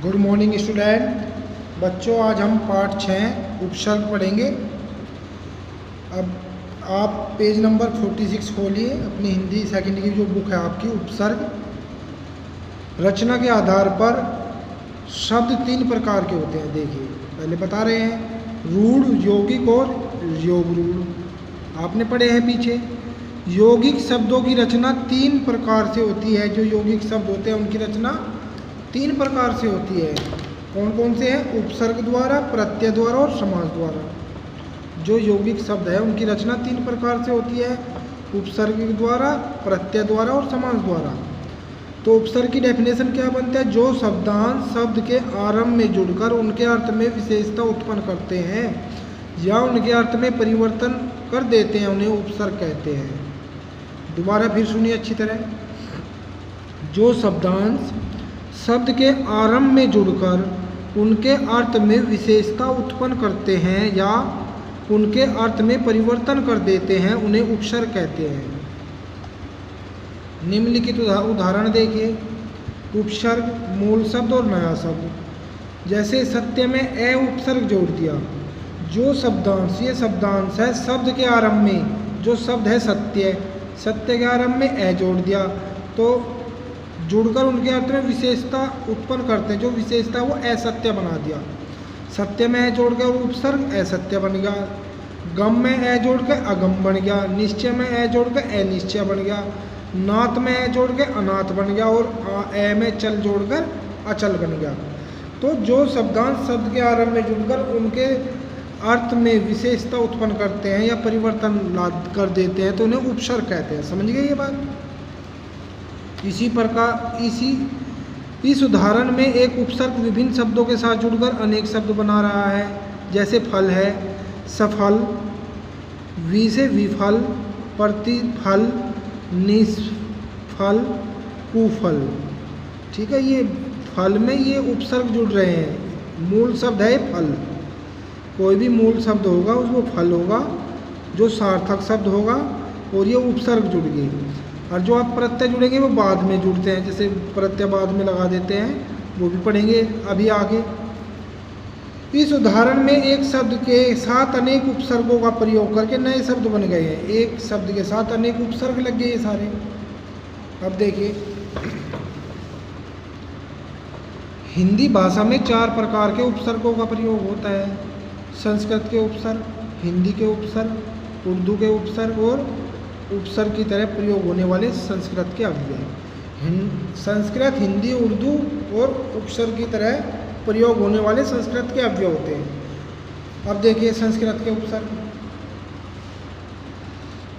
Good morning student. बच्चों, आज हम पाठ 6 उपसर्ग पढ़ेंगे। अब आप पेज नंबर 46 खोलिए, अपनी हिंदी सेकंड की जो बुक है आपकी, उपसर्ग। रचना के आधार पर शब्द 3 प्रकार के होते हैं। देखिए, पहले बता रहे हैं रूढ़, यौगिक और योगरूढ़। आपने पढ़े हैं पीछे। यौगिक शब्दों की रचना 3 प्रकार से होती है। जो यौगिक शब्द होते हैं उनकी रचना 3 प्रकार से होती है। कौन कौन से हैं? उपसर्ग द्वारा, प्रत्यय द्वारा और समास द्वारा। जो यौगिक शब्द है उनकी रचना 3 प्रकार से होती है, उपसर्ग द्वारा, प्रत्यय द्वारा और समास द्वारा। तो उपसर्ग की डेफिनेशन क्या बनता है? जो शब्दांश शब्द के आरंभ में जुड़कर उनके अर्थ में विशेषता उत्पन्न करते हैं या उनके अर्थ में परिवर्तन कर देते हैं, उन्हें उपसर्ग कहते हैं। दोबारा फिर सुनिए अच्छी तरह। जो शब्दांश शब्द के आरंभ में जुड़कर उनके अर्थ में विशेषता उत्पन्न करते हैं या उनके अर्थ में परिवर्तन कर देते हैं, उन्हें उपसर्ग कहते हैं। निम्नलिखित उदाहरण देखिए। उपसर्ग, मूल शब्द और नया शब्द। जैसे सत्य में ए उपसर्ग जोड़ दिया। जो शब्दांश, ये शब्दांश है शब्द के आरंभ में, जो शब्द है सत्य, सत्य के आरंभ में ए जोड़ दिया तो जुड़कर उनके अर्थ में विशेषता उत्पन्न करते हैं। जो विशेषता वो असत्य बना दिया। सत्य में ए जोड़ के उपसर्ग असत्य बन गया, गम में ए जोड़ के अगम बन गया, निश्चय में ए जोड़ के अनिश्चय बन गया, नात में ए जोड़ के अनाथ बन गया और ए में चल जोड़कर अचल बन गया। तो जो शब्दांश शब्द के आरंभ में जुड़कर उनके अर्थ में विशेषता उत्पन्न करते हैं या परिवर्तन कर देते हैं तो उन्हें उपसर्ग कहते हैं। समझ गए ये बात? इसी प्रकार इस उदाहरण में एक उपसर्ग विभिन्न शब्दों के साथ जुड़कर अनेक शब्द बना रहा है। जैसे फल है सफल, वि से विफल, प्रतिफल, निष्फल, कुफल। ठीक है, ये फल में ये उपसर्ग जुड़ रहे हैं। मूल शब्द है फल। कोई भी मूल शब्द होगा उसको फल होगा, जो सार्थक शब्द होगा, और ये उपसर्ग जुड़ गए। और जो आप प्रत्यय जुड़ेंगे वो बाद में जुड़ते हैं, जैसे प्रत्यय बाद में लगा देते हैं, वो भी पढ़ेंगे अभी आगे। इस उदाहरण में एक शब्द के साथ अनेक उपसर्गों का प्रयोग करके नए शब्द बन गए हैं। एक शब्द के साथ अनेक उपसर्ग लग गए ये सारे। अब देखिए, हिंदी भाषा में 4 प्रकार के उपसर्गों का प्रयोग होता है। संस्कृत के उपसर्ग, हिंदी के उपसर्ग, उर्दू के उपसर्ग और उपसर्ग की तरह प्रयोग होने वाले संस्कृत के अव्यय। संस्कृत, हिंदी, उर्दू और उपसर्ग की तरह प्रयोग होने वाले संस्कृत के अव्यय होते हैं। अब देखिए संस्कृत के उपसर्ग।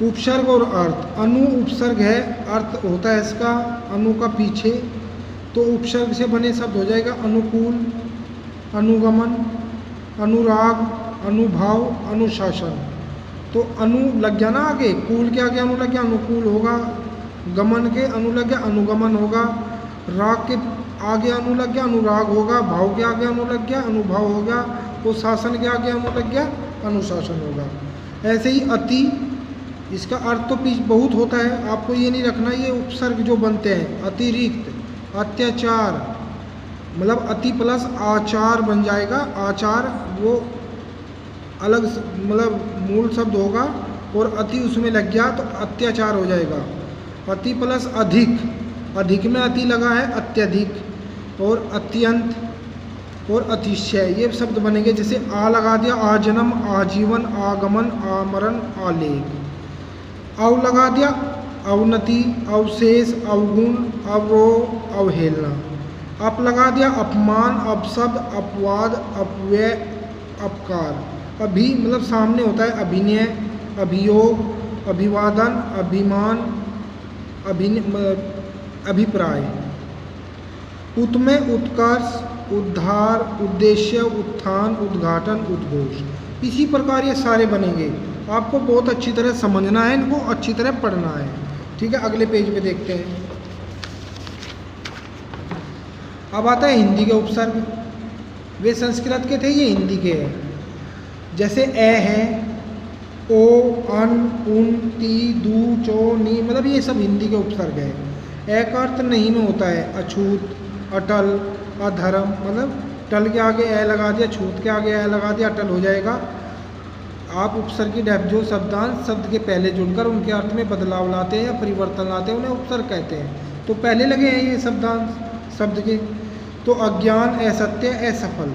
उपसर्ग और अर्थ। अनु उपसर्ग है, अर्थ होता है इसका अनु का पीछे, तो उपसर्ग से बने शब्द हो जाएगा अनुकूल, अनुगमन, अनुराग, अनुभाव, अनुशासन। तो अनु लग गया ना आगे, कूल के आगे अनु लग गया, अनुकूल होगा। गमन के अनु लग गया, अनुगमन होगा। राग के आगे अनु लग गया, अनुराग होगा। भाव के आगे अनु लग गया, अनुभाव हो गया। तो शासन के आगे अनु लग गया, अनुशासन होगा। ऐसे ही अति, इसका अर्थ तो बहुत होता है, आपको ये नहीं रखना। ये उपसर्ग जो बनते हैं, अतिरिक्त, अत्याचार, मतलब अति प्लस आचार बन जाएगा। आचार वो अलग मतलब मूल शब्द होगा और अति उसमें लग गया तो अत्याचार हो जाएगा। अति प्लस अधिक, अधिक में अति लगा है, अत्यधिक, और अत्यंत और अतिशय, ये शब्द बनेंगे। जैसे आ लगा दिया, आजन्म, आजीवन, आगमन, आमरण, आलेख। अव लगा दिया, अवनति, अवशेष, अवगुण, अवरोह, अवहेलना। अप लगा दिया, अपमान, अपशब्द, अपवाद, अपव्यय, अपकार। अभी मतलब सामने होता है, अभिनय, अभियोग, अभिवादन, अभिमान, अभिप्राय। उत में उत्कर्ष, उद्धार, उद्देश्य, उत्थान, उद्घाटन, उद्घोष। इसी प्रकार ये सारे बनेंगे। आपको बहुत अच्छी तरह समझना है, इनको अच्छी तरह पढ़ना है। ठीक है, अगले पेज पे देखते हैं। अब आता है हिंदी के उपसर्ग। वे संस्कृत के थे, ये हिंदी के हैं। जैसे ए है, ओ, अन, उन, ती, दू, चो, नी, मतलब ये सब हिंदी के उपसर्ग है। ए का अर्थ नहीं में होता है अछूत, अटल, अधर्म, मतलब टल के आगे ए लगा दिया, छूत के आगे ए लगा दिया, अटल हो जाएगा। आप उपसर्ग की डेप जो शब्दांश शब्द के पहले जुड़कर उनके अर्थ में बदलाव लाते हैं या परिवर्तन लाते हैं, उन्हें उपसर्ग कहते हैं। तो पहले लगे हैं ये शब्दांश शब्द के। तो अज्ञान, असत्य, असफल।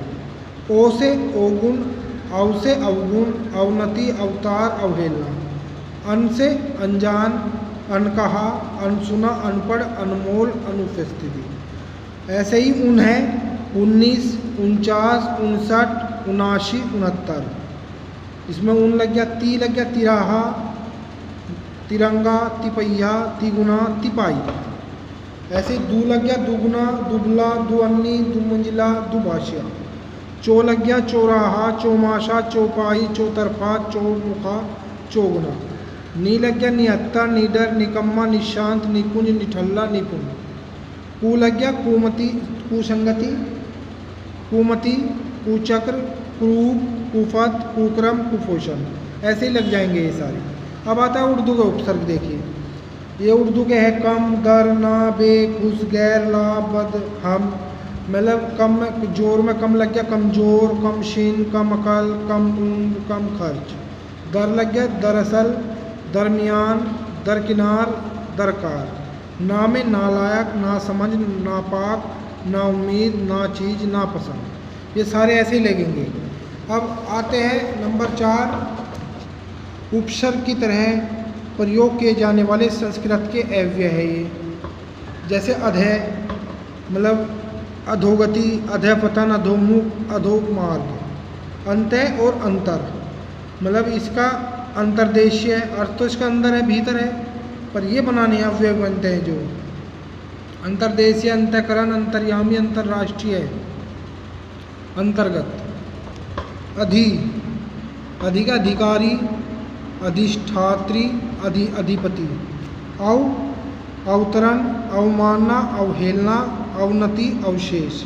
ओ से अवगुण, अव से अवगुण, अवनति, अवतार, अवहेलना। अन से अनजान, अनकहा, अनसुना, अनपढ़, अनमोल, अनुपस्थिति। ऐसे ही उन है 19, 49, 59, 79, 69। इसमें उन लग गया, ती लग गया, तिराहा, तिरंगा, तिपैया, तिगुना, तिपाई। ऐसे दू लग गया, दुगुना, दुबला, दुअन्नी, दुमंजिला, दुभाषिया। चो लग गया, चौराहा, चौमाशा, चौपाही, चौतरफा, चौमुखा, चौगुना। नी लग गया, निहत्तर, निडर, निकम्मा, निशांत, निकुंज, निठल्ला, निपुण। कु लग गया, कुमति, कुसंगति, कुमति, कुचक्र, क्रूप, कुफत, कुक्रम, कुपोषण। ऐसे ही लग जाएंगे ये सारे। अब आता है उर्दू का उपसर्ग। देखिए ये उर्दू के हैं कम, दर, ना, बे, खुश, गैर, ला, बद, हम। मतलब कम में जोर में कम लग गया, कमजोर, कम शीन, कम अकल, कम उम्र, कम खर्च। दर लग गया, दरअसल, दरमियान, दरकिनार, दरकार। ना में नालायक, ना समझ, नापाक, ना उम्मीद, ना चीज़, ना पसंद। ये सारे ऐसे ही लगेंगे। अब आते हैं नंबर 4, उपसर्ग की तरह प्रयोग किए जाने वाले संस्कृत के अव्यय है ये। जैसे अधय, मतलब अधोगति, अधःपतन, अधोमुख, अधोमार्ग। अंतः और अंतर, मतलब इसका अंतर्देशीय है, अर्थ तो इसका अंदर है, भीतर है, पर ये बनाने अव्यय बनते हैं जो अंतर्देशीय, अंतःकरण, अंतर्यामी, अंतर्राष्ट्रीय, अंतर्गत। अधि, अधि का अधिकारी, अधिष्ठात्री, अधिपति। अव, अवतरण, अवमानना, अवहेलना, अवनति, अवशेष।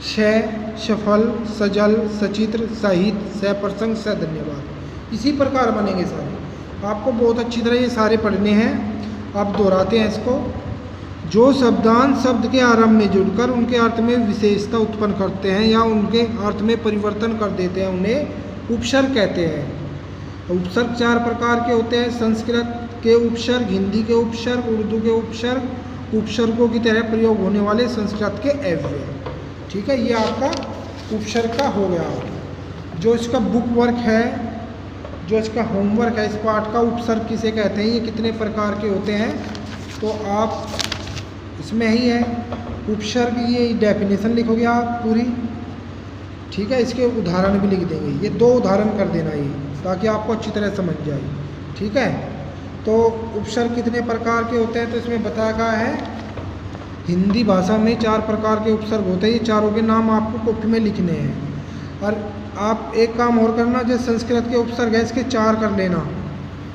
शय, सफल, सजल, सचित्र, सहित, सप्रसंग, सधन्यवाद। इसी प्रकार बनेंगे सारे। आपको बहुत अच्छी तरह ये सारे पढ़ने हैं। आप दोहराते हैं इसको। जो शब्दांश शब्द के आरंभ में जुड़कर उनके अर्थ में विशेषता उत्पन्न करते हैं या उनके अर्थ में परिवर्तन कर देते हैं, उन्हें उपसर्ग कहते हैं। उपसर्ग 4 प्रकार के होते हैं। संस्कृत के उपसर्ग, हिंदी के उपसर्ग, उर्दू के उपसर्ग, उपसर्गों की तरह प्रयोग होने वाले संस्कृत के अव्यय। ठीक है, ये आपका उपसर्ग का हो गया। जो इसका बुक वर्क है, जो इसका होमवर्क है, इस पाठ का उपसर्ग किसे कहते हैं, ये कितने प्रकार के होते हैं, तो आप इसमें ही है उपसर्ग। ये डेफिनेशन लिखोगे आप पूरी। ठीक है, इसके उदाहरण भी लिख देंगे। ये 2 उदाहरण कर देना ये, ताकि आपको अच्छी तरह समझ जाए। ठीक है, तो उपसर्ग कितने प्रकार के होते हैं, तो इसमें बताया गया है हिंदी भाषा में 4 प्रकार के उपसर्ग होते हैं। ये चारों के नाम आपको कॉपी में लिखने हैं। और आप एक काम और करना, जो संस्कृत के उपसर्ग है इसके 4 कर लेना।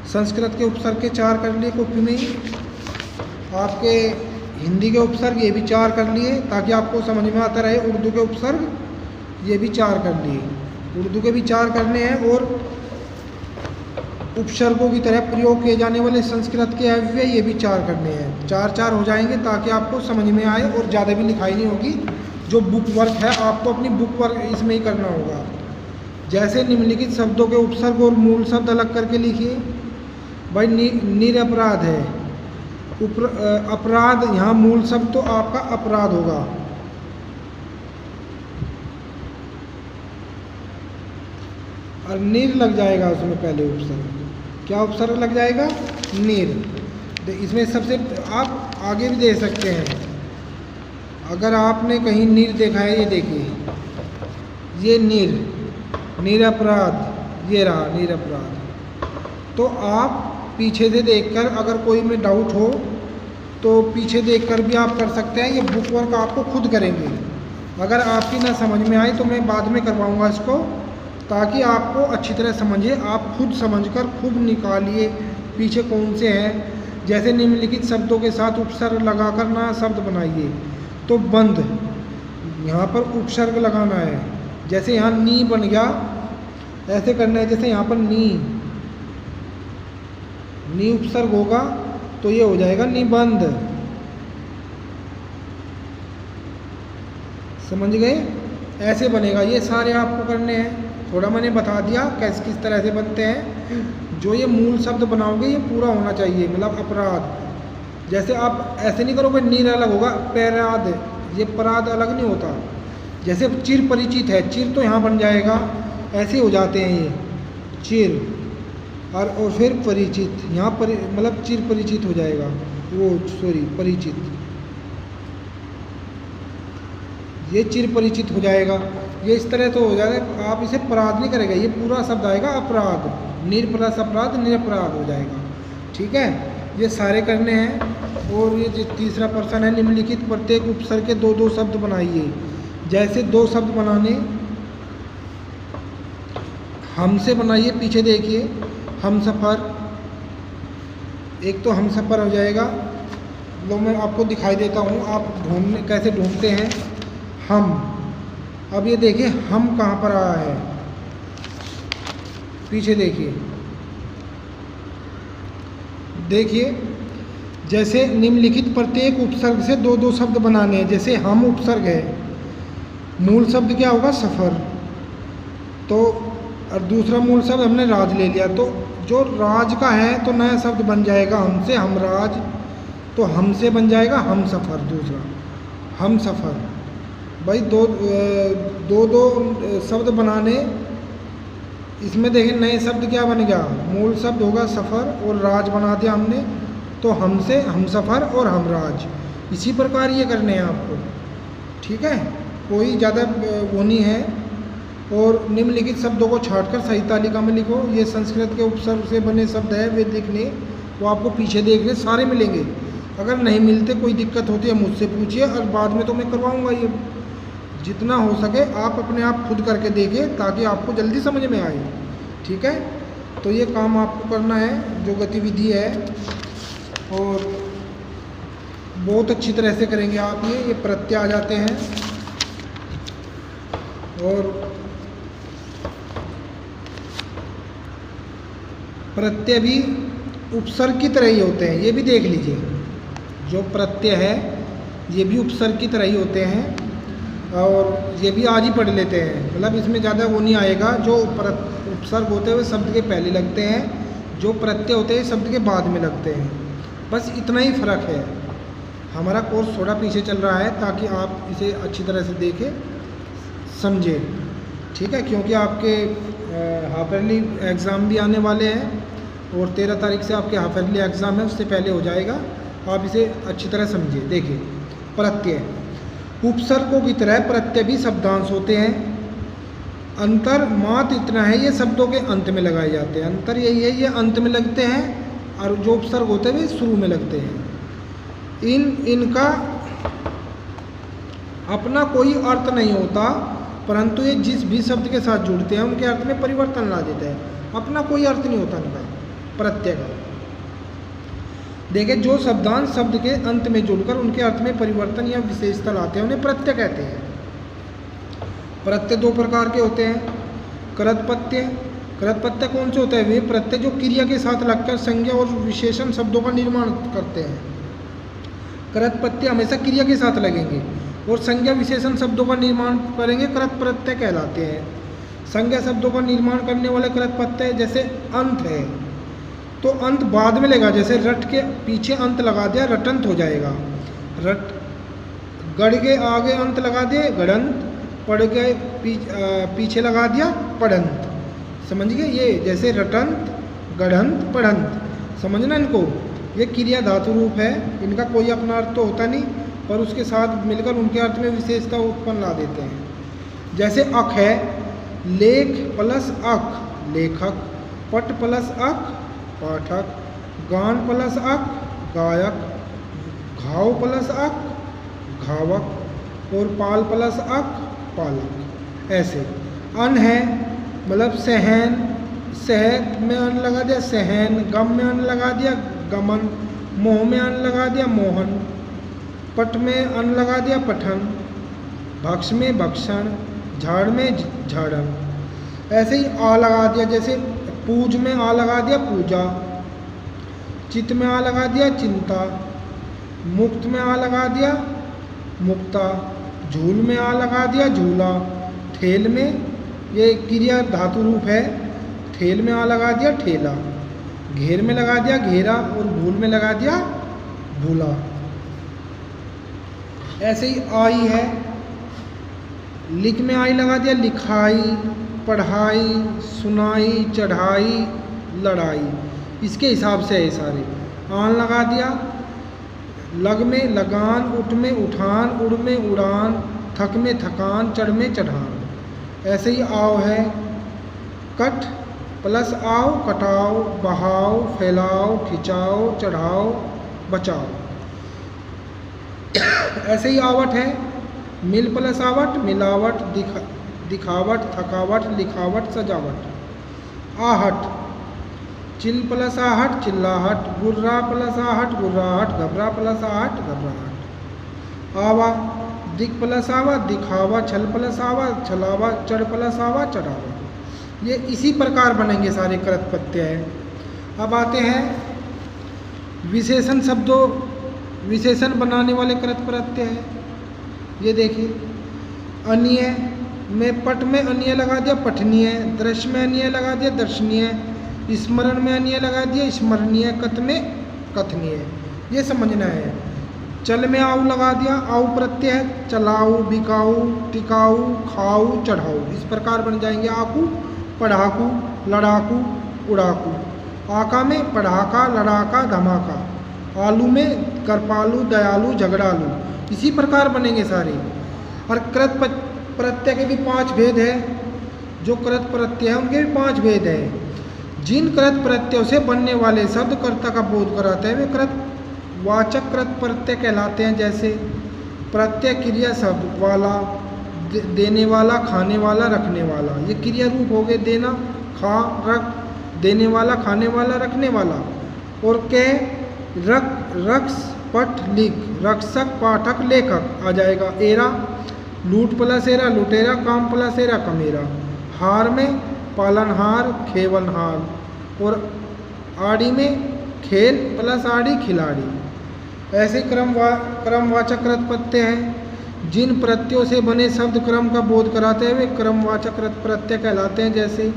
संस्कृत के उपसर्ग के 4 कर लिए कॉपी में ही। आपके हिंदी के उपसर्ग ये भी 4 कर लिए, ताकि आपको समझ में आता रहे। उर्दू के उपसर्ग ये भी 4 कर लिए, उर्दू के भी 4 करने हैं। और उपसर्गों की तरह प्रयोग किए जाने वाले संस्कृत के अव्यय ये भी 4 करने हैं। 4 हो जाएंगे, ताकि आपको समझ में आए और ज़्यादा भी लिखाई नहीं होगी। जो बुक वर्क है आपको अपनी बुक वर्क इसमें ही करना होगा। जैसे निम्नलिखित शब्दों के उपसर्ग और मूल शब्द अलग करके लिखिए। भाई निरपराध है, अपराध, यहाँ मूल शब्द तो आपका अपराध होगा। और नीर लग जाएगा उसमें पहले उपसर्ग। क्या उपसर्ग लग जाएगा? नीर। इसमें सबसे आप आगे भी दे सकते हैं। अगर आपने कहीं नीर देखा है, ये देखिए, ये नीर, निरपराध, ये रहा निरपराध। तो आप पीछे से देखकर, अगर कोई में डाउट हो तो पीछे देखकर भी आप कर सकते हैं। ये बुक वर्क आपको खुद करेंगे। अगर आपकी ना समझ में आए तो मैं बाद में करवाऊंगा इसको, ताकि आपको अच्छी तरह समझिए। आप खुद समझकर खुद निकालिए पीछे कौन से हैं। जैसे निम्नलिखित शब्दों के साथ उपसर्ग लगाकर ना शब्द बनाइए। तो बंद, यहाँ पर उपसर्ग लगाना है। जैसे यहाँ नी बन गया, ऐसे करना है। जैसे यहाँ पर नी उपसर्ग होगा तो ये हो जाएगा निबंध। समझ गए? ऐसे बनेगा। ये सारे आपको करने हैं। थोड़ा मैंने बता दिया कैसे किस तरह से बनते हैं। जो ये मूल शब्द बनाओगे ये पूरा होना चाहिए, मतलब अपराध। जैसे आप ऐसे नहीं करोगे नीर अलग होगा, पैराद, ये पराध अलग नहीं होता। जैसे चिर परिचित है, चिर तो यहाँ बन जाएगा, ऐसे हो जाते हैं ये चिर, और फिर परिचित, यहाँ पर मतलब चिर परिचित हो जाएगा, वो सॉरी परिचित, ये चिर परिचित हो जाएगा। ये इस तरह तो हो जाएगा। आप इसे अपराध नहीं करेगा, ये पूरा शब्द आएगा अपराध, निरपराध अपराध निरपराध हो जाएगा। ठीक है, ये सारे करने हैं। और ये जो तीसरा प्रश्न है, निम्नलिखित प्रत्येक उपसर्ग के दो दो शब्द बनाइए। जैसे दो शब्द बनाने, हमसे बनाइए, पीछे देखिए, हम सफ़र, एक तो हम सफ़र हो जाएगा। तो मैं आपको दिखाई देता हूँ, आप ढूंढने कैसे ढूंढते हैं हम। अब ये देखिए हम कहाँ पर आया है, पीछे देखिए, देखिए जैसे निम्नलिखित प्रत्येक उपसर्ग से दो दो शब्द बनाने हैं। जैसे हम उपसर्ग है, मूल शब्द क्या होगा सफ़र, तो और दूसरा मूल शब्द हमने राज ले लिया, तो जो राज का है तो नया शब्द बन जाएगा हमसे, हम राज, तो हमसे बन जाएगा हम सफ़र। दूसरा हम सफ़र, भाई दो शब्द बनाने, इसमें देखें नए शब्द क्या बन गया, मूल शब्द होगा सफ़र और राज बना दिया हमने, तो हमसे हम सफ़र और हम राज। इसी प्रकार ये करने हैं आपको। ठीक है, कोई ज़्यादा वो नहीं है। और निम्नलिखित शब्दों को छांटकर सही तालिका में लिखो। ये संस्कृत के उपसर्ग से बने शब्द है, वे लिखने, वो आपको पीछे देखने सारे मिलेंगे। अगर नहीं मिलते, कोई दिक्कत होती है मुझसे पूछिए, और बाद में तो मैं करवाऊँगा। ये जितना हो सके आप अपने आप खुद करके देखिए, ताकि आपको जल्दी समझ में आए। ठीक है, तो ये काम आपको करना है, जो गतिविधि है, और बहुत अच्छी तरह से करेंगे आप। ये प्रत्यय आ जाते हैं, और प्रत्यय भी उपसर्ग की तरह ही होते हैं, ये भी देख लीजिए। जो प्रत्यय है ये भी उपसर्ग की तरह ही होते हैं, और ये भी आज ही पढ़ लेते हैं, मतलब इसमें ज़्यादा वो नहीं आएगा। जो उपसर्ग होते हैं वे शब्द के पहले लगते हैं, जो प्रत्यय होते हैं शब्द के बाद में लगते हैं, बस इतना ही फ़र्क है। हमारा कोर्स थोड़ा पीछे चल रहा है, ताकि आप इसे अच्छी तरह से देखें, समझें। ठीक है, क्योंकि आपके हाफ ईयरली एग्ज़ाम भी आने वाले हैं, और 13 तारीख से आपके हाफ ईयरली एग्ज़ाम है, उससे पहले हो जाएगा। आप इसे अच्छी तरह समझिए। देखिए, प्रत्यय उपसर्गों की तरह प्रत्यय भी शब्दांश होते हैं। अंतर मात्र इतना है, ये शब्दों के अंत में लगाए जाते हैं। अंतर यही है, ये अंत में लगते हैं, और जो उपसर्ग होते हैं वे शुरू में लगते हैं। इनका अपना कोई अर्थ नहीं होता, परंतु ये जिस भी शब्द के साथ जुड़ते हैं उनके अर्थ में परिवर्तन ला देते हैं। अपना कोई अर्थ नहीं होता इनका, प्रत्यय का। देखिए, जो शब्दांश शब्द के अंत में जुड़कर उनके अर्थ में परिवर्तन या विशेषता लाते हैं, उन्हें प्रत्यय कहते हैं। प्रत्यय दो प्रकार के होते हैं। कृतप्रत्यय, कृतप्रत्यय कौन से होते हैं? वे प्रत्यय जो क्रिया के साथ लगकर संज्ञा और विशेषण शब्दों का निर्माण करते हैं। कृतप्रत्यय हमेशा क्रिया के साथ लगेंगे और संज्ञा विशेषण शब्दों का निर्माण करेंगे, कृतप्रत्यय कहलाते हैं। संज्ञा शब्दों का निर्माण करने वाले कृतप्रत्यय, जैसे अंत है तो अंत बाद में लेगा, जैसे रट के पीछे अंत लगा दिया रटंत हो जाएगा। रट, गढ़ के आगे अंत लगा दिए गढ़ंत, पढ़ के पीछे लगा दिया पढ़ंत। समझ गए? ये जैसे रटंत, गढ़ंत, पढ़ंत, समझना इनको। ये क्रिया धातु रूप है, इनका कोई अपना अर्थ तो होता नहीं, पर उसके साथ मिलकर उनके अर्थ में विशेषता उत्पन्न ला देते हैं। जैसे अक है, लेख प्लस अक लेखक, पट प्लस अक पाठक, गान प्लस अक गायक, घाव प्लस अक घावक, और पाल प्लस अक पालक। ऐसे अन है, मतलब सहन, सह में अन लगा दिया सहन, गम में अन लगा दिया गमन, मोह में अन लगा दिया मोहन, पट में अन लगा दिया पठन, भक्ष में भक्षण, झाड़ में झाड़न। ऐसे ही आ लगा दिया, जैसे पूज में आ लगा दिया पूजा, चित में आ लगा दिया चिंता, मुक्त में आ लगा दिया मुक्ता, झूल में आ लगा दिया झूला, ठेल में, ये क्रिया धातु रूप है, ठेल में आ लगा दिया ठेला, घेर में लगा दिया घेरा और भूल में लगा दिया भूला। ऐसे ही आई है, लिख में आई लगा दिया लिखाई, पढ़ाई, सुनाई, चढ़ाई, लड़ाई, इसके हिसाब से है सारे। आन लगा दिया, लग में लगान, उठ में उठान, उड़ में उड़ान, थक में थकान, चढ़ में चढ़ान। ऐसे ही आओ है, कट प्लस आओ, कटाओ, बहाओ, फैलाओ, खिंचाओ, चढ़ाओ, बचाओ। ऐसे ही आवट है, मिल प्लस आवट, मिलावट, दिखावट, थकावट, लिखावट, सजावट। आहट, चिल प्लस आहट, चिल्लाहट, गुर्रा प्लस आहट, गुर्राहट, घबरा प्लस आहट, घबराहट। आवा, दिख प्लस आवा, दिखावा, छल प्लस आवा, छलावा, चढ़ प्लस आवा, चढ़ावा। ये इसी प्रकार बनेंगे सारे कृत प्रत्यय हैं। अब आते हैं विशेषण शब्दों, विशेषण बनाने वाले कृत प्रत्यय हैं। ये देखिए, अन्य में पट में अन्य लगा दिया पठनीय, दृश्य में अन्य लगा दिया दर्शनीय, स्मरण में अन्य लगा दिया स्मरणीय, कथ में कथनीय। ये समझना है। चल में आऊ लगा दिया, आऊ प्रत्यय है, चलाऊ, बिकाऊ, टिकाऊ, खाऊ, चढ़ाऊ। इस प्रकार बन जाएंगे आकू, पढ़ाकू, लड़ाकू, उड़ाकू। आका में पढ़ाका, लड़ाका, धमाका। आलू में करपालू, दयालु, झगड़ालू। इसी प्रकार बनेंगे सारे। और कृत प्रत्यय के भी 5 भेद है। जो कृत प्रत्यय है उनके भी 5 भेद है। जिन कृत प्रत्ययों से बनने वाले शब्द कर्ता का बोध कराते हैं वे कृत वाचक कृत प्रत्यय कहलाते हैं। जैसे प्रत्यय क्रिया शब्द वाला, देने वाला, खाने वाला, रखने वाला। ये क्रिया रूप हो गए, देना, खा, रख, देने वाला, खाने वाला, रखने वाला। और कह, रख, रक्स, पठ, लिख, रक्षक, पाठक, लेखक आ जाएगा। एरा, लूट प्लस एरा, लुटेरा, काम प्लस एरा, कमेरा। हार में पालनहार, खेवनहार। और आड़ी में खेल प्लस आड़ी, खिलाड़ी। ऐसे क्रमवाचक कृत प्रत्यय हैं। जिन प्रत्ययों से बने शब्द क्रम का बोध कराते हैं वे क्रमवाचक कृत प्रत्यय कहलाते हैं। जैसे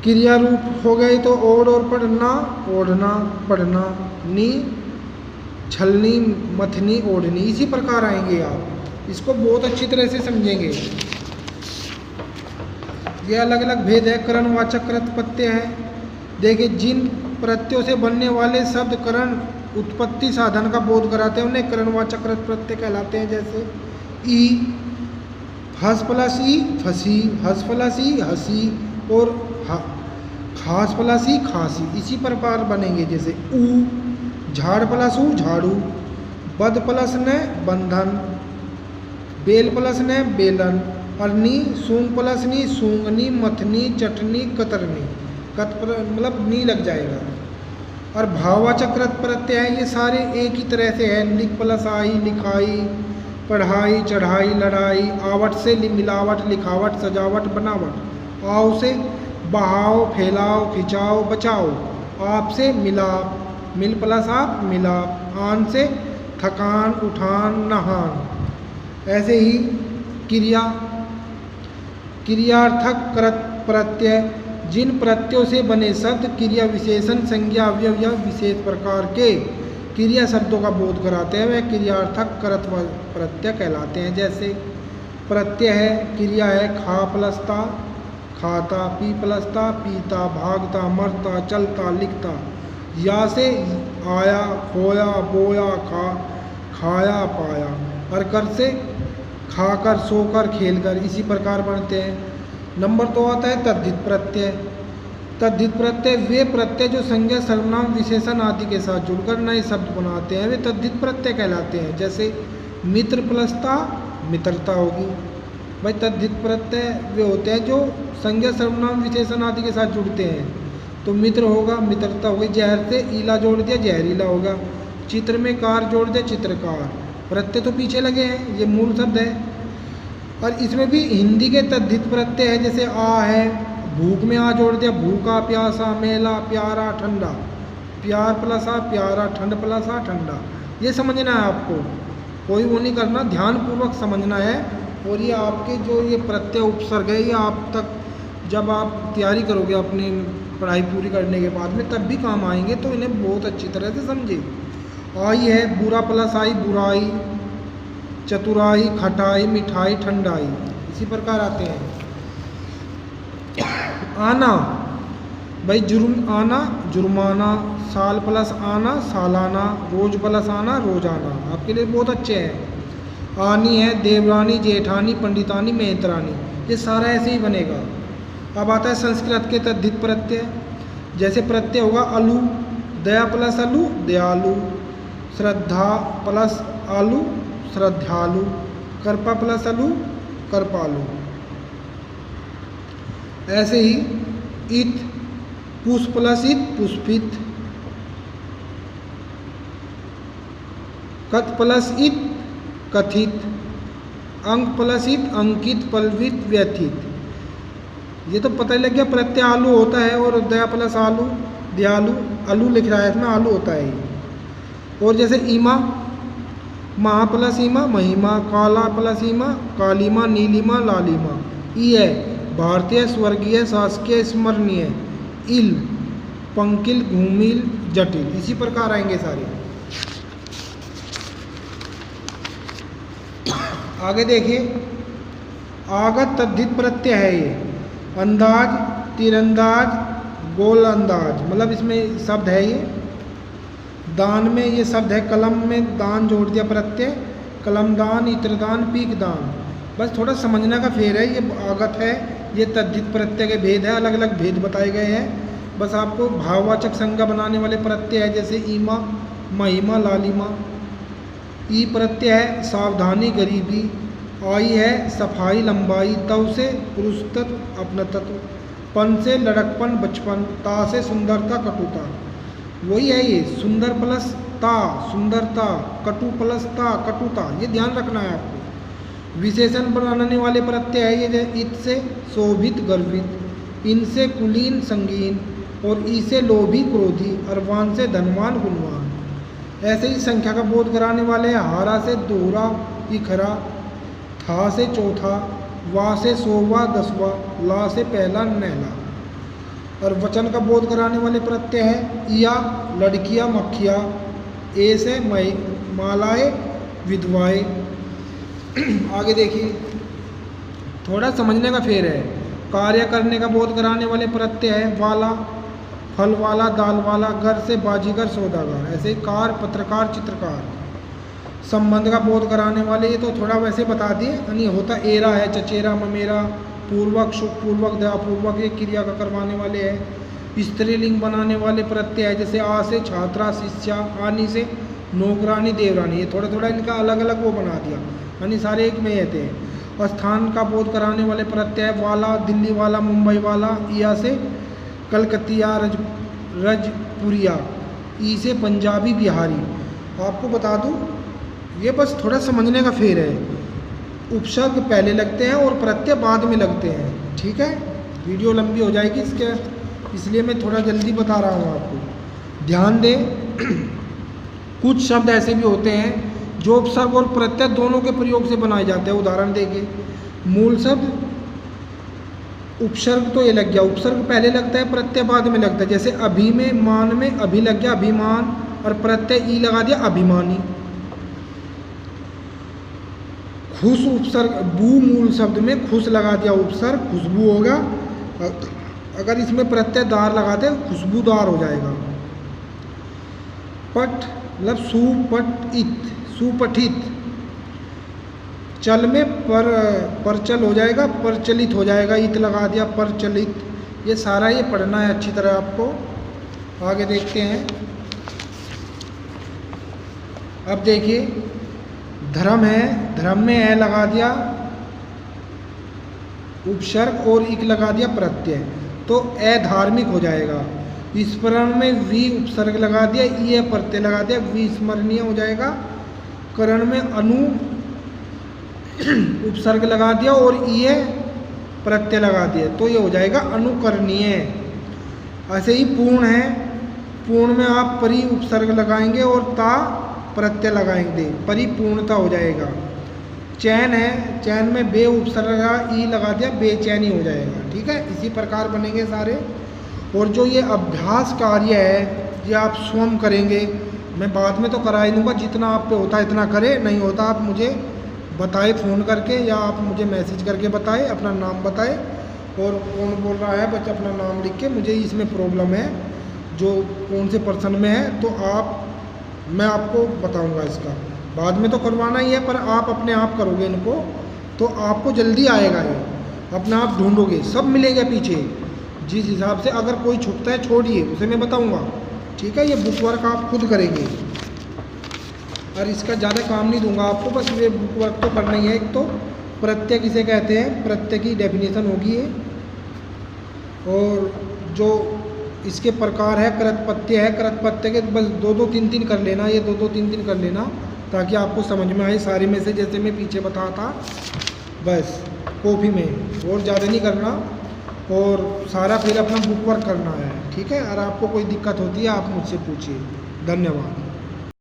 क्रिया रूप हो गए तो ओढ़ और पढ़ना, ओढ़ना, पढ़ना, नी, छलनी, मथनी, ओढ़नी। इसी प्रकार आएंगे आप। इसको बहुत अच्छी तरह से समझेंगे। ये अलग अलग भेद है। करणवाचक कृत प्रत्यय है। देखिए, जिन प्रत्ययों से बनने वाले शब्द करण उत्पत्ति साधन का बोध कराते हैं उन्हें करणवाचक कृत प्रत्यय कहलाते हैं। जैसे ई, हस प्लस ई, फसी, हस प्लस ई, हसी, और खास प्लस ई, खांसी। इसी प्रकार बनेंगे। जैसे ऊ, झाड़ प्लस ऊ, झाड़ू, बद प्लस न, बंधन, बेल प्लस न, बेलन, अरनी, सूंग प्लस नी, सूंगनी, मथनी, चटनी, कतरनी। मतलब नी लग जाएगा। और भाववाचक कृत प्रत्यय है। ये सारे एक ही तरह से है। लिख प्लस आई, लिखाई, पढ़ाई, चढ़ाई, लड़ाई। आवट से मिलावट, लिखावट, सजावट, बनावट। आओ से बहाओ, फैलाओ, खिंचाओ, बचाओ। आप से मिलाप, मिल प्लस आप, मिलाप। आन से थकान, उठान, नहान। ऐसे ही क्रियार्थक कृत प्रत्यय। जिन प्रत्ययों से बने शब्द क्रिया विशेषण, संज्ञा, अवयव या विशेष प्रकार के क्रिया शब्दों का बोध कराते हैं वे क्रियार्थक कृत प्रत्यय कहलाते हैं। जैसे प्रत्यय है, क्रिया है, खा प्लस ता, खाता, पी प्लस ता, पीता, भागता, मरता, चलता, लिखता। या से आया, खोया, बोया, खाया, पाया। और कर से खाकर, सोकर, खेलकर। इसी प्रकार बनते हैं। नंबर 2 आता है तद्धित प्रत्यय। तद्धित प्रत्यय वे प्रत्यय जो संज्ञा, सर्वनाम, विशेषण आदि के साथ जुड़कर नए शब्द बनाते हैं वे तद्धित प्रत्यय कहलाते हैं। जैसे मित्र प्लस ता, मित्रता होगी। भाई तद्धित प्रत्यय वे होते हैं जो संज्ञा, सर्वनाम, विशेषण आदि के साथ जुड़ते हैं। तो मित्र होगा, मित्रता होगी। जहर से ईला जोड़ दिया, जहरीला होगा। चित्र में कार जोड़ दिया, चित्रकार। प्रत्यय तो पीछे लगे हैं, ये मूल शब्द है। और इसमें भी हिंदी के तद्धित प्रत्यय है। जैसे आ है, भूख में आ जोड़ दिया, भूखा, प्यासा, मेला, प्यारा, ठंडा। प्यार प्लस आ, प्यारा, ठंड प्लस आ, ठंडा। ये समझना है आपको। कोई वो नहीं करना, ध्यानपूर्वक समझना है। और ये आपके जो ये प्रत्यय उपसर्ग है, ये आप तक जब आप तैयारी करोगे अपनी पढ़ाई पूरी करने के बाद में, तब भी काम आएंगे, तो इन्हें बहुत अच्छी तरह से समझे। आई है बुरा प्लस आई बुराई, चतुराई, खटाई, मिठाई, ठंडाई, इसी प्रकार आते हैं। आना, भाई जुर्म आना जुर्माना, साल प्लस आना सालाना, रोज प्लस आना रोजाना, आपके लिए बहुत अच्छे हैं। आनी है देवरानी, जेठानी, पंडितानी, मेहतरानी, ये सारा ऐसे ही बनेगा। अब आता है संस्कृत के तद्धित प्रत्यय। जैसे प्रत्यय होगा अलु, दया प्लस अलु दयालु, श्रद्धा प्लस आलू श्रद्धालु, कर्पा प्लस अलु कर्पालु। ऐसे ही इत, पुष्प प्लस इत पुष्पित, कथ प्लस इत कथित, अंक प्लस इत अंकित, पल्वित, व्यथित। ये तो पता ही लग गया प्रत्यय आलू होता है, और दया प्लस आलू दयालु, आलू लिख रहा है इसमें, आलू होता है ये। और जैसे ईमा, महा प्लस ईमा महिमा, काला प्लस ईमा कालीमा, नीलिमा लालिमा। ई है भारतीय, स्वर्गीय, शासकीय, स्मरणीय। इल पंकिल, घूमिल, जटिल, इसी प्रकार आएंगे सारे। आगे देखिए, आगत तद्धित प्रत्यय है ये। अंदाज, तीरंदाज, गोल अंदाज, मतलब इसमें शब्द है ये। दान में ये शब्द है, कलम में दान जोड़ दिया प्रत्यय, कलमदान, इत्रदान, पीकदान। बस थोड़ा समझने का फेर है, ये आगत है, ये तद्धित प्रत्यय के भेद है, अलग अलग भेद बताए गए हैं। बस आपको भाववाचक संज्ञा बनाने वाले प्रत्यय है, जैसे ईमा, महिमा, लालिमा। ई प्रत्यय है सावधानी, गरीबी। आई है सफाई, लंबाई। तव से पुरुष तत्व, अपनतत्व। पन से लड़कपन, बचपन। ता से सुंदरता, कटुता। वही है ये, सुंदर प्लस ता सुंदरता, कटु प्लस ता कटुता, ये ध्यान रखना है आपको। विशेषण बनाने वाले प्रत्यय है ये, इत से शोभित, गर्वित। इन से कुलीन, संगीन। और ई से लोभी, क्रोधी। और वान से धनवान, गुणवान। ऐसे ही संख्या का बोध कराने वाले हैं। हारा से दोहरा, इखरा। था से चौथा। वा से सोवा, दसवा। ला से पहला, नहला। और वचन का बोध कराने वाले प्रत्यय है इया, लड़कियां, मक्खियाँ। ए से मालाएं, विधवाएं। आगे देखिए, थोड़ा समझने का फेर है। कार्य करने का बोध कराने वाले प्रत्यय है वाला, फल वाला, दाल वाला। घर से बाजीगर, सौदागर। ऐसे ही कार, पत्रकार, चित्रकार। संबंध का बोध कराने वाले, ये तो थोड़ा वैसे बता दिए, यानी होता एरा है, चचेरा, ममेरा। पूर्वक, सुखपूर्वक, दयापूर्वक, ये क्रिया का करवाने वाले हैं। स्त्रीलिंग बनाने वाले प्रत्यय है, जैसे आ से छात्रा, शिष्या। आनी से नौकरानी, देवरानी। ये थोड़ा थोड़ा इनका अलग अलग वो बना दिया, यानी सारे एक में रहते हैं। स्थान का बोध कराने वाले प्रत्यय वाला, दिल्ली वाला, मुंबई वाला। या से कलकतिया, रजपुरिया। ई से पंजाबी, बिहारी। आपको बता दूँ, ये बस थोड़ा समझने का फेर है। उपसर्ग पहले लगते हैं और प्रत्यय बाद में लगते हैं, ठीक है। वीडियो लंबी हो जाएगी इसके, इसलिए मैं थोड़ा जल्दी बता रहा हूँ आपको। ध्यान दें, कुछ शब्द ऐसे भी होते हैं जो उपसर्ग और प्रत्यय दोनों के प्रयोग से बनाए जाते हैं। उदाहरण देखिए, मूल शब्द उपसर्ग तो ये लग गया, उपसर्ग पहले लगता है, प्रत्यय बाद में लगता है। जैसे अभी में, मान में अभी लग गया, अभिमान। और प्रत्यय ई लगा दिया, अभिमानी। खुश उपसर्ग, बू मूल शब्द में खुश लगा दिया उपसर्ग, खुशबू होगा। अगर इसमें प्रत्यय दार लगाते खुशबूदार हो जाएगा। पट मतलब सुपठित, सुपठित। चल में परचल हो जाएगा, प्रचलित हो जाएगा, इत लगा दिया, प्रचलित। ये सारा ये पढ़ना है अच्छी तरह आपको। आगे देखते हैं। अब देखिए, धर्म है, धर्म में है लगा दिया उपसर्ग और इक लगा दिया प्रत्यय, तो अधार्मिक हो जाएगा। स्मरण में वी उपसर्ग लगा दिया, ये प्रत्यय लगा दिया, विस्मरणीय हो जाएगा। करण में अनु उपसर्ग लगा दिया और ये प्रत्यय लगा दिया, तो ये हो जाएगा अनुकरणीय। ऐसे ही पूर्ण है, पूर्ण में आप परी उपसर्ग लगाएंगे और ता प्रत्यय लगाएंगे, परिपूर्णता हो जाएगा। चैन है, चैन में बे उपसर्ग ई लगा दिया, बेचैनी हो जाएगा। ठीक है, इसी प्रकार बनेंगे सारे। और जो ये अभ्यास कार्य है ये आप स्वयं करेंगे, मैं बाद में तो करा ही दूँगा, जितना आप पे होता है इतना करें, नहीं होता आप मुझे बताए फ़ोन करके या आप मुझे मैसेज करके बताएं, अपना नाम बताएं और कौन बोल रहा है बच्चा अपना नाम लिख के, मुझे इसमें प्रॉब्लम है जो कौन से पर्सन में है, तो मैं आपको बताऊंगा इसका। बाद में तो करवाना ही है, पर आप अपने आप करोगे इनको तो आपको जल्दी आएगा, ये अपने आप ढूंढोगे, सब मिलेगा पीछे जिस हिसाब से। अगर कोई छुपता है छोड़िए, उसे मैं बताऊंगा। ठीक है, ये बुक वर्क आप खुद करेंगे और इसका ज़्यादा काम नहीं दूंगा आपको, बस ये बुक वर्क तो करना ही है। एक तो प्रत्यय किसे कहते हैं, प्रत्यय की डेफिनेशन होगी ये, और जो इसके प्रकार है कृतप्रत्यय है, कृतप्रत्यय के बस 2-2 3-3 कर लेना, ये 2-2 3-3 कर लेना ताकि आपको समझ में आए सारे में से, जैसे मैं पीछे बताया था बस कॉपी में, और ज़्यादा नहीं करना। और सारा फिर अपना बुक वर्क करना है। ठीक है, और आपको कोई दिक्कत होती है आप मुझसे पूछिए। धन्यवाद।